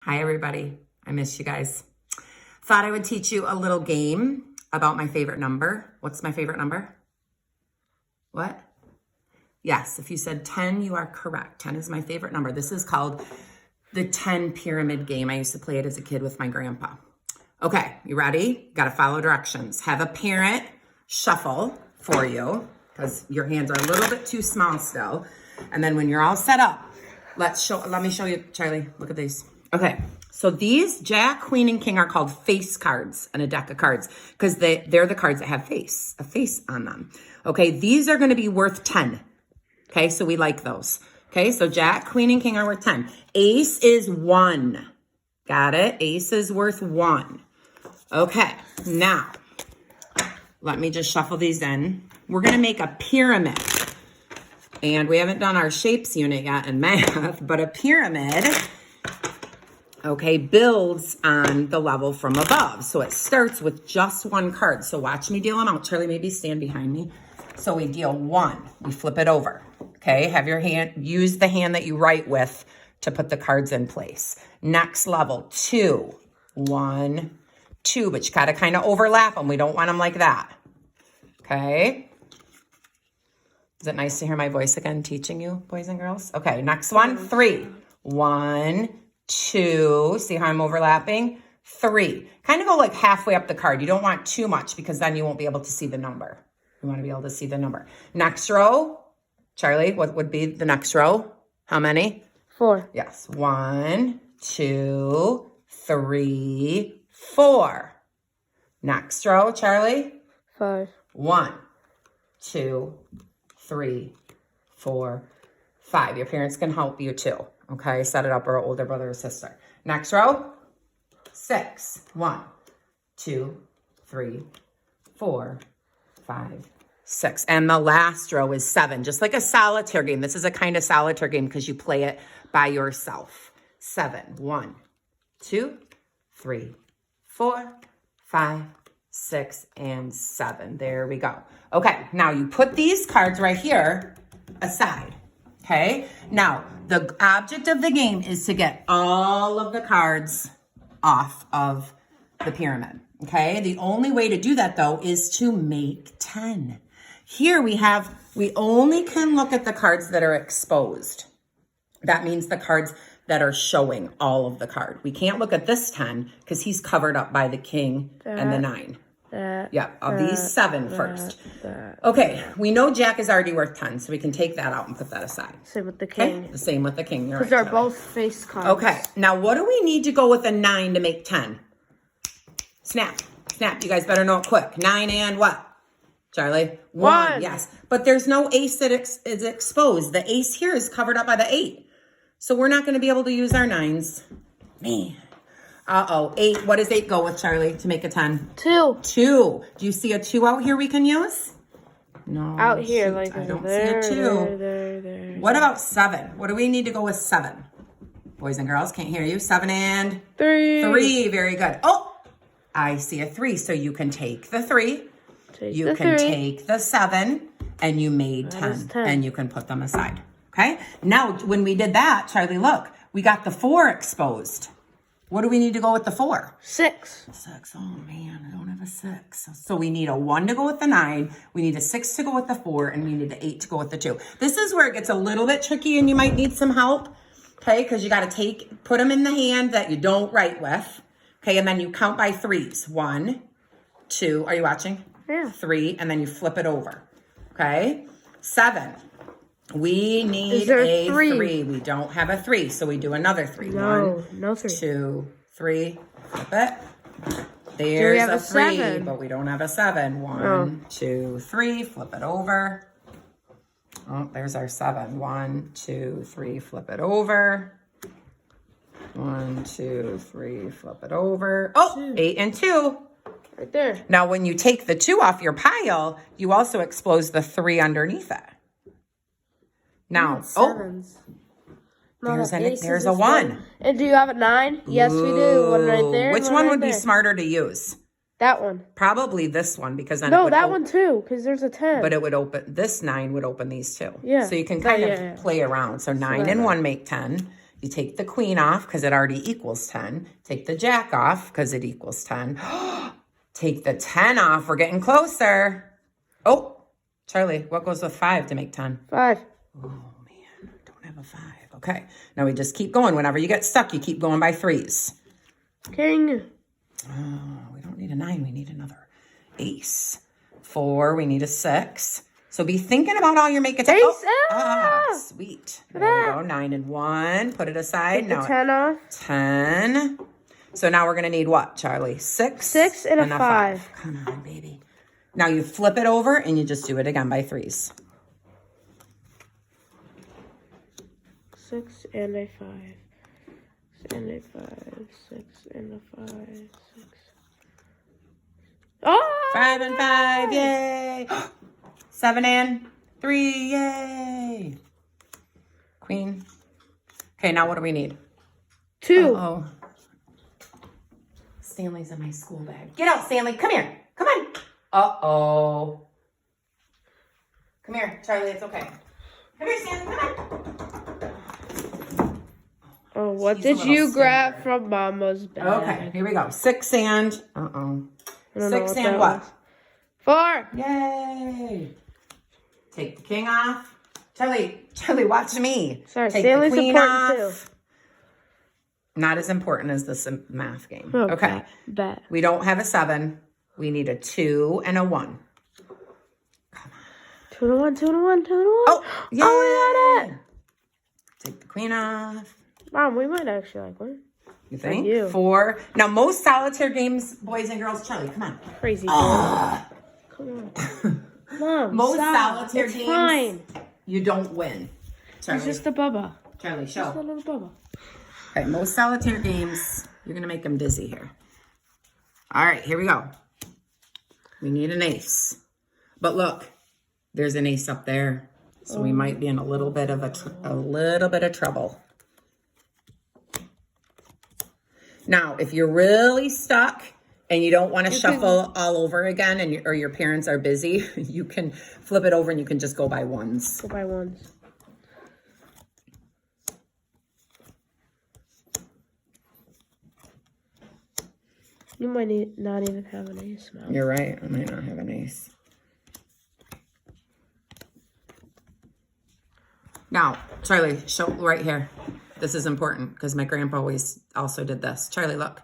Hi, everybody. I miss you guys. Thought I would teach you a little game about my favorite number. What's my favorite number? What? Yes, if you said 10, you are correct. 10 is my favorite number. This is called the 10 pyramid game. I used to play it as a kid with my grandpa. Okay, you ready? Got to follow directions. Have a parent shuffle for you because your hands are a little bit too small still. And then when you're all set up, let me show you, Charlie. Look at these. Okay, so these Jack, Queen, and King are called face cards in a deck of cards because they're the cards that have a face on them. Okay, these are going to be worth 10. Okay, so we like those. Okay, so Jack, Queen, and King are worth 10. Ace is 1. Got it? Ace is worth 1. Okay, now let me just shuffle these in. We're going to make a pyramid. And we haven't done our shapes unit yet in math, but a pyramid, okay, builds on the level from above. So it starts with just one card. So watch me deal them out. Charlie, maybe stand behind me. So we deal 1. We flip it over. Okay, have your hand, use the hand that you write with to put the cards in place. Next level, 2. 1, 2, but you got to kind of overlap them. We don't want them like that. Okay. Is it nice to hear my voice again teaching you, boys and girls? Okay, next one, 3. 1, 2. See how I'm overlapping? 3. Kind of go like halfway up the card. You don't want too much because then you won't be able to see the number. You want to be able to see the number. Next row, Charlie, what would be the next row? How many? 4. Yes. 1, 2, 3, 4. Next row, Charlie? 5. 1, 2, 3, 4, 5. Your parents can help you too. Okay, set it up, or an older brother or sister. Next row, 6. 1, 2, 3, 4, 5, 6. And the last row is 7, just like a solitaire game. This is a kind of solitaire game because you play it by yourself. 7. 1, 2, 3, 4, 5, 6, and 7. There we go. Okay, now you put these cards right here aside. Okay, now the object of the game is to get all of the cards off of the pyramid. Okay, the only way to do that though is to make 10. Here we only can look at the cards that are exposed. That means the cards that are showing all of the card. We can't look at this 10 because he's covered up by the king and the 9. Of these 7 first. Okay, we know Jack is already worth 10, so we can take that out and put that aside. Same with the king. Okay? The same with the king. Because they're both face cards. Okay, now what do we need to go with a 9 to make 10? Snap. Snap. You guys better know it quick. 9 and what? Charlie? 1. Yes, but there's no ace that is exposed. The ace here is covered up by the 8. So we're not going to be able to use our 9s. Man. Uh-oh. 8. What does 8 go with, Charlie, to make a 10? 2. 2. Do you see a 2 out here we can use? No. Out here, shoot, like I don't there, see a 2. there. What about 7? What do we need to go with 7? Boys and girls, can't hear you. 7 and 3. 3. Very good. Oh, I see a 3. So you can take the 3. You can take the 7, and you made 10, and you can put them aside. Okay? Now, when we did that, Charlie, look, we got the 4 exposed. What do we need to go with the 4? 6. 6. Oh, man, I don't have a 6. So we need a 1 to go with the 9. We need a 6 to go with the 4, and we need the 8 to go with the 2. This is where it gets a little bit tricky, and you might need some help, okay? Because you got to put them in the hand that you don't write with, okay? And then you count by 3s. 1, 2. Are you watching? Yeah. 3, and then you flip it over, okay? 7. We need a 3. We don't have a 3, so we do another 3. No, 1, no 3. 2, 3. Flip it. There's a 3, 7? but we don't have a 7. 1, 2, 3. Flip it over. Oh, there's our 7. 1, 2, 3. Flip it over. 1, 2, 3. Flip it over. Oh, 8 and 2. Right there. Now, when you take the 2 off your pile, you also expose the 3 underneath it. Now, there's a 1. And do you have a 9? Yes, we do. One right there. Which one would be smarter to use? That one. Probably this one because then no, that one too because there's a 10. But it would open this 9 would open these two. Yeah. So you can kind of play around. So 9 and 1 make 10. You take the queen off because it already equals 10. Take the jack off because it equals 10. Take the 10 off. We're getting closer. Oh, Charlie, what goes with 5 to make 10? 5. Oh, man. Don't have a 5. Okay. Now we just keep going. Whenever you get stuck, you keep going by 3s. King. Oh, we don't need a 9. We need another ace. 4. We need a 6. So be thinking about all your make a 10. Ace. Sweet. There we go. 9 and 1. Put it aside. Take the 10 off. 10. So now we're going to need what, Charlie? 6. 6 and a 5. Come on, baby. Now you flip it over and you just do it again by 3s. 6 and a 5. 6 and a 5. 6 and a 5. 6. Oh! 5 and 5. Yay. 7 and 3. Yay. Queen. Okay, now what do we need? 2. Uh-oh. Stanley's in my school bag. Get out, Stanley. Come here. Come on. Uh-oh. Come here, Charlie. It's okay. Come here, Stanley. Come on. Oh, what She's a did little you grab stinker. from Mama's bag? Okay, here we go. 6 and... Uh-oh. I don't know 6 what and that what? was. 4. Yay. Take the king off. Charlie, watch me. Sorry, Take Stanley's the queen important off. Not as important as this math game. too. Okay. Bet. We don't have a 7. We need a 2 and a 1. 2 to 1, 2 to 1, 2 to 1. Oh, yeah. Oh, we got it. Take the queen off. Mom, we might actually like one. You think? you. 4. Now, most solitaire games, boys and girls, Charlie, come on. Crazy. Ah. Come on. Mom, Most stop. solitaire It's games, fine. you don't win. Charlie, It's just a bubba. Charlie, Just a show. little bubba. Okay, most solitaire games, you're going to make them dizzy here. All right, here we go. We need an ace. But look, there's an ace up there. So we might be in a little bit of trouble. Now, if you're really stuck and you don't want to shuffle all over again and or your parents are busy, you can flip it over and you can just go by 1s. Go by 1s. You might not even have an ace now. You're right. I might not have an ace. Now, Charlie, show right here. This is important because my grandpa always also did this. Charlie, look.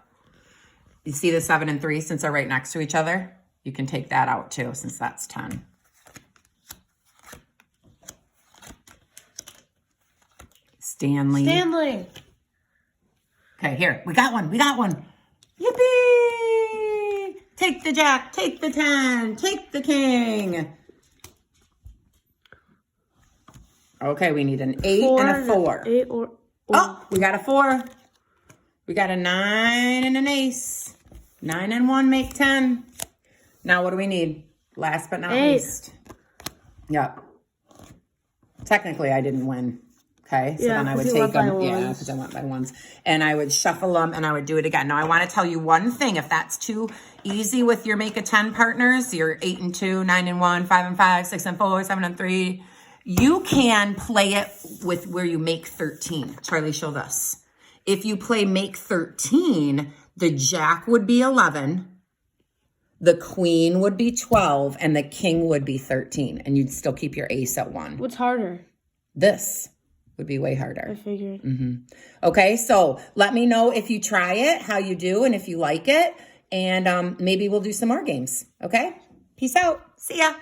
You see the 7 and 3 since they're right next to each other? You can take that out too since that's 10. Stanley. Okay, here. We got one. Yippee! Take the jack. Take the 10. Take the king. Okay, we need an 8 and a 4. 8 or... Oh, we got a 4. We got a 9 and an ace. 9 and 1 make 10. Now what do we need? Last but not 8. least. Yep. Technically, I didn't win. Okay, so Yeah, then I would 'cause you take went them. by Yeah, ones. because I went by 1s. And I would shuffle them and I would do it again. Now, I want to tell you one thing. If that's too easy with your make a 10 partners, your 8 and 2, 9 and 1, 5 and 5, 6 and 4, 7 and 3, you can play it with where you make 13. Charlie, show this. If you play make 13, the jack would be 11, the queen would be 12, and the king would be 13. And you'd still keep your ace at 1. What's harder? This would be way I harder. figured. Okay, so let me know if you try it, how you do, and if you like it. And maybe we'll do some more games. Okay? Peace out. See ya.